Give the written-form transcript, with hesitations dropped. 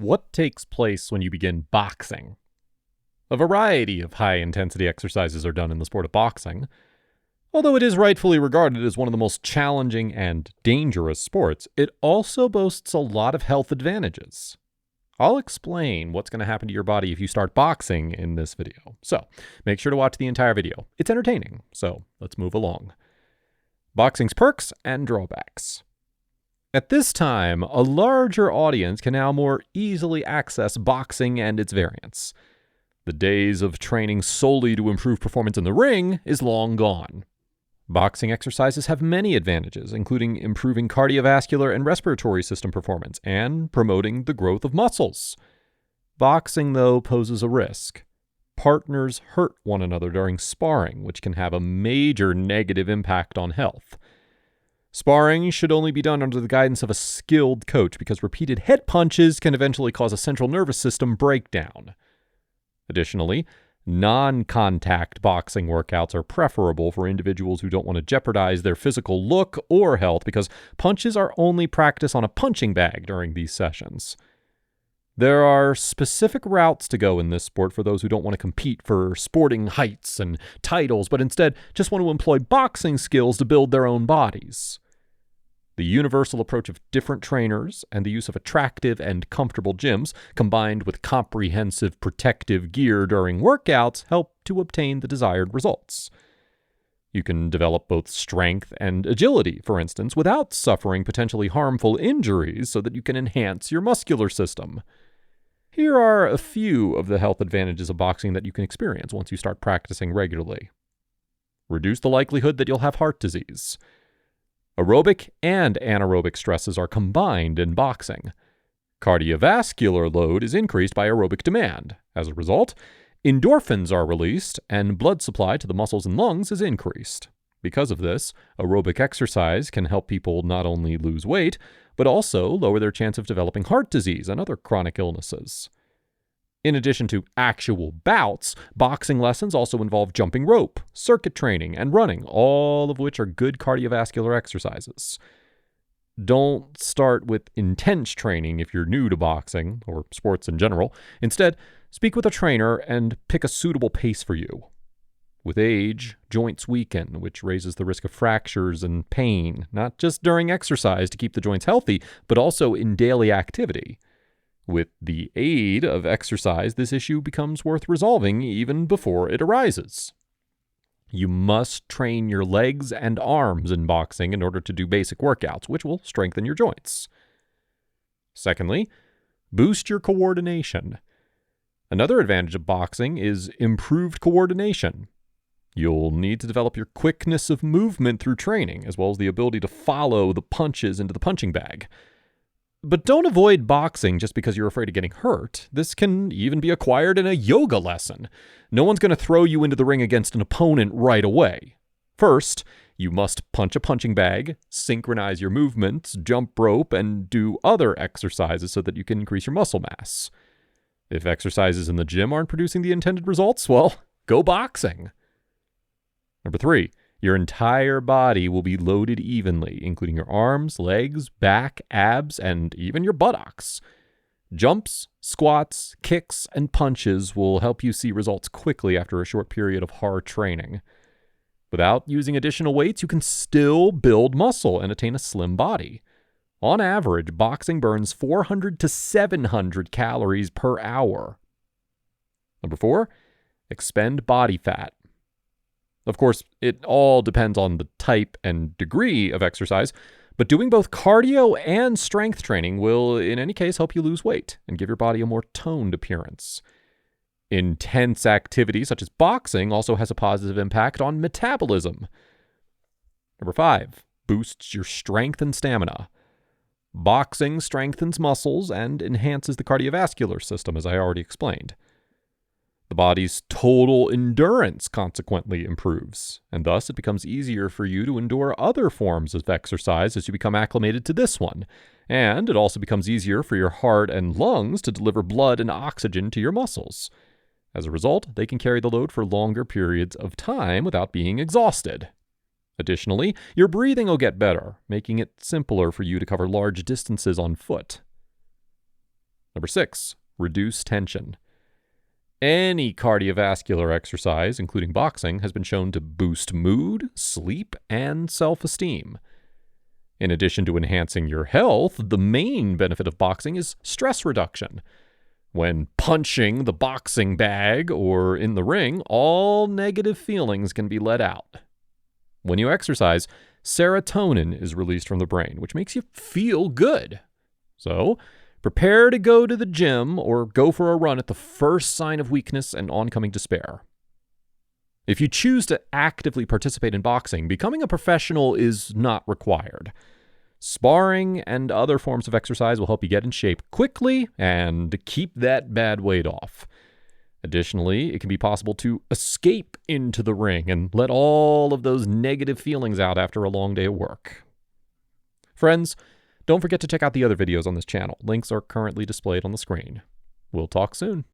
What takes place when you begin boxing? A variety of high-intensity exercises are done in the sport of boxing. Although it is rightfully regarded as one of the most challenging and dangerous sports, it also boasts a lot of health advantages. I'll explain what's going to happen to your body if you start boxing in this video. So, make sure to watch the entire video. It's entertaining, so let's move along. Boxing's perks and drawbacks. At this time, a larger audience can now more easily access boxing and its variants. The days of training solely to improve performance in the ring is long gone. Boxing exercises have many advantages, including improving cardiovascular and respiratory system performance and promoting the growth of muscles. Boxing, though, poses a risk. Partners hurt one another during sparring, which can have a major negative impact on health. Sparring should only be done under the guidance of a skilled coach because repeated head punches can eventually cause a central nervous system breakdown. Additionally, non-contact boxing workouts are preferable for individuals who don't want to jeopardize their physical look or health because punches are only practiced on a punching bag during these sessions. There are specific routes to go in this sport for those who don't want to compete for sporting heights and titles, but instead just want to employ boxing skills to build their own bodies. The universal approach of different trainers and the use of attractive and comfortable gyms, combined with comprehensive protective gear during workouts, help to obtain the desired results. You can develop both strength and agility, for instance, without suffering potentially harmful injuries so that you can enhance your muscular system. Here are a few of the health advantages of boxing that you can experience once you start practicing regularly. Reduce the likelihood that you'll have heart disease. Aerobic and anaerobic stresses are combined in boxing. Cardiovascular load is increased by aerobic demand. As a result, endorphins are released and blood supply to the muscles and lungs is increased. Because of this, aerobic exercise can help people not only lose weight, but also lower their chance of developing heart disease and other chronic illnesses. In addition to actual bouts, boxing lessons also involve jumping rope, circuit training, and running, all of which are good cardiovascular exercises. Don't start with intense training if you're new to boxing, or sports in general. Instead, speak with a trainer and pick a suitable pace for you. With age, joints weaken, which raises the risk of fractures and pain, not just during exercise to keep the joints healthy, but also in daily activity. With the aid of exercise, this issue becomes worth resolving even before it arises. You must train your legs and arms in boxing in order to do basic workouts, which will strengthen your joints. Secondly, boost your coordination. Another advantage of boxing is improved coordination. You'll need to develop your quickness of movement through training, as well as the ability to follow the punches into the punching bag. But don't avoid boxing just because you're afraid of getting hurt. This can even be acquired in a yoga lesson. No one's going to throw you into the ring against an opponent right away. First, you must punch a punching bag, synchronize your movements, jump rope, and do other exercises so that you can increase your muscle mass. If exercises in the gym aren't producing the intended results, well, go boxing. Number 3, your entire body will be loaded evenly, including your arms, legs, back, abs, and even your buttocks. Jumps, squats, kicks, and punches will help you see results quickly after a short period of hard training. Without using additional weights, you can still build muscle and attain a slim body. On average, boxing burns 400 to 700 calories per hour. Number 4, expend body fat. Of course, it all depends on the type and degree of exercise, but doing both cardio and strength training will, in any case, help you lose weight and give your body a more toned appearance. Intense activity, such as boxing, also has a positive impact on metabolism. Number 5, boosts your strength and stamina. Boxing strengthens muscles and enhances the cardiovascular system, as I already explained. The body's total endurance consequently improves, and thus it becomes easier for you to endure other forms of exercise as you become acclimated to this one. And it also becomes easier for your heart and lungs to deliver blood and oxygen to your muscles. As a result, they can carry the load for longer periods of time without being exhausted. Additionally, your breathing will get better, making it simpler for you to cover large distances on foot. Number 6, reduce tension. Any cardiovascular exercise, including boxing, has been shown to boost mood, sleep, and self-esteem. In addition to enhancing your health, the main benefit of boxing is stress reduction. When punching the boxing bag or in the ring, all negative feelings can be let out. When you exercise, serotonin is released from the brain, which makes you feel good. So, prepare to go to the gym or go for a run at the first sign of weakness and oncoming despair. If you choose to actively participate in boxing, becoming a professional is not required. Sparring and other forms of exercise will help you get in shape quickly and keep that bad weight off. Additionally, it can be possible to escape into the ring and let all of those negative feelings out after a long day of work. Friends, don't forget to check out the other videos on this channel. Links are currently displayed on the screen. We'll talk soon.